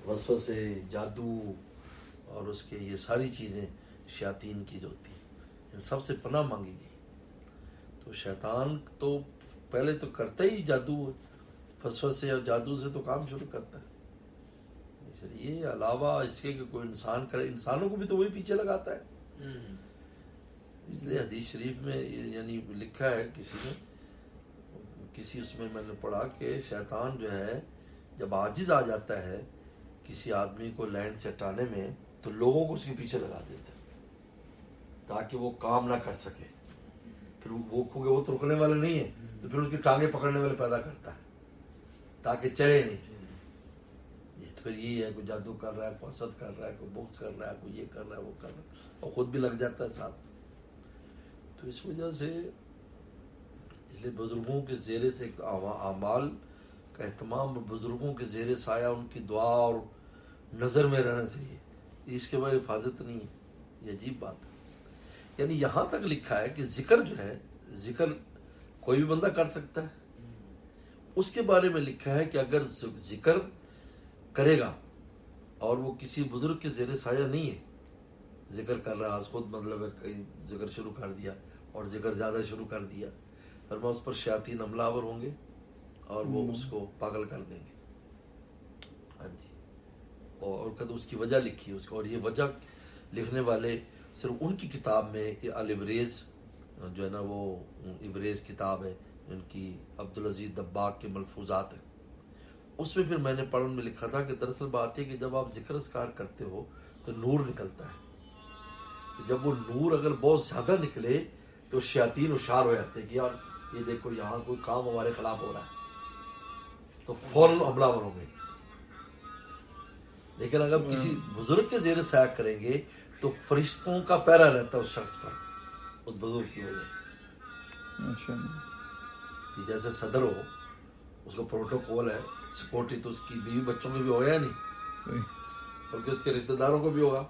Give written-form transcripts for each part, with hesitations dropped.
وسوسے، جادو اور اس کے یہ ساری چیزیں شیاطین کی جو ہوتی ہیں، ان سب سے پناہ مانگی گئی. تو شیطان تو پہلے تو کرتا ہی جادو، وسوسے اور جادو سے تو کام شروع کرتا ہے. اس لیے علاوہ اس کے کہ کوئی انسان کرے، انسانوں کو بھی تو وہی پیچھے لگاتا ہے. اس لیے حدیث شریف میں یعنی لکھا ہے کسی اس میں نے پڑھا کہ شیطان جو ہے جب عاجز آ جاتا ہے کسی آدمی کو لینڈ سے ہٹانے میں تو لوگوں کو اس کے پیچھے لگا دیتا ہے تاکہ وہ کام نہ کر سکے. پھر وہ کیونکہ وہ تو رکنے والا نہیں ہے تو پھر اس کی ٹانگیں پکڑنے والے پیدا کرتا ہے تاکہ چلے نہیں. یہ تو پھر یہی ہے، کوئی جادو کر رہا ہے، کوئی حسد کر رہا ہے، کوئی بغض کر رہا ہے، کوئی یہ کر رہا ہے، وہ کر رہا ہے، اور خود بھی لگ جاتا ہے ساتھ. تو اس وجہ سے اس لیے بزرگوں کے زیر سے اعمال کا اہتمام، بزرگوں کے زیر سایہ ان کی دعا اور نظر میں رہنا چاہیے. اس کے بعد حفاظت نہیں ہے. یہ عجیب بات ہے. یعنی یہاں تک لکھا ہے کہ ذکر جو ہے، ذکر کوئی بھی بندہ کر سکتا ہے. اس کے بارے میں لکھا ہے کہ اگر ذکر کرے گا اور وہ کسی بزرگ کے زیر سایہ نہیں ہے، ذکر کر رہا ہے خود، مطلب ہے ذکر شروع کر دیا اور ذکر زیادہ شروع کر دیا، فرما اس پر شیاطین حملہ آور ہوں گے اور وہ اس کو پاگل کر دیں گے. ہاں جی. اور اس کی وجہ لکھی اس کو، اور یہ وجہ لکھنے والے صرف ان کی کتاب میں الابریز جو ہے نا، وہ ابریز کتاب ہے ان کی، عبدالعزیز دباغ کے ملفوظات ہیں. اس میں پھر میں نے پڑھن میں لکھا تھا کہ دراصل بات ہے کہ جب آپ ذکر اذکار کرتے ہو تو نور نکلتا ہے. جب وہ نور اگر بہت زیادہ نکلے تو شیاطین ہوشیار ہو جاتے ہیں کہ یار یہ دیکھو یہاں کوئی کام ہمارے خلاف ہو رہا ہے، تو فوراً حملہ آور ہوں گے. لیکن اگر کسی بزرگ کے زیر سایہ کریں گے تو فرشتوں کا پہرا رہتا ہے اس شخص پر، اس بزرگ کی وجہ سے. کہ جیسے صدر ہو، اس کو پروٹوکول ہے، سیکورٹی تو اس کی بیوی بچوں میں بھی ہویا نہیں، بلکہ اس کے رشتہ داروں کو بھی ہوگا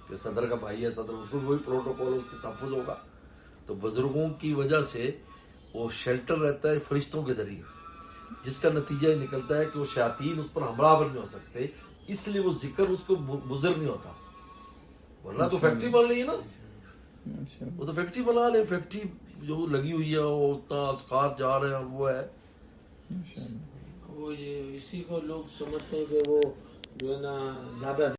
کہ صدر کا بھائی ہے صدر، اس کو بھی وہی پروٹوکول ہے، اس کے تحفظ ہوگا. تو بزرگوں کی وجہ سے وہ شیلٹر رہتا ہے فرشتوں کے ذریعے، جس کا نتیجہ یہ نکلتا ہے کہ وہ شیاطین اس پر حملہ آور نہیں ہو سکتے. اس لیے وہ ذکر اس کو مضر نہیں ہوتا. ورنہ تو فیکٹری بن رہی ہے نا، وہ تو فیکٹری بنا لے، فیکٹری جو لگی ہوئی ہے وہ اتنا اذکار جا رہے ہیں اور وہ ہے. وہ اسی کو لوگ سمجھتے ہیں کہ وہ جو ہے نا زیادہ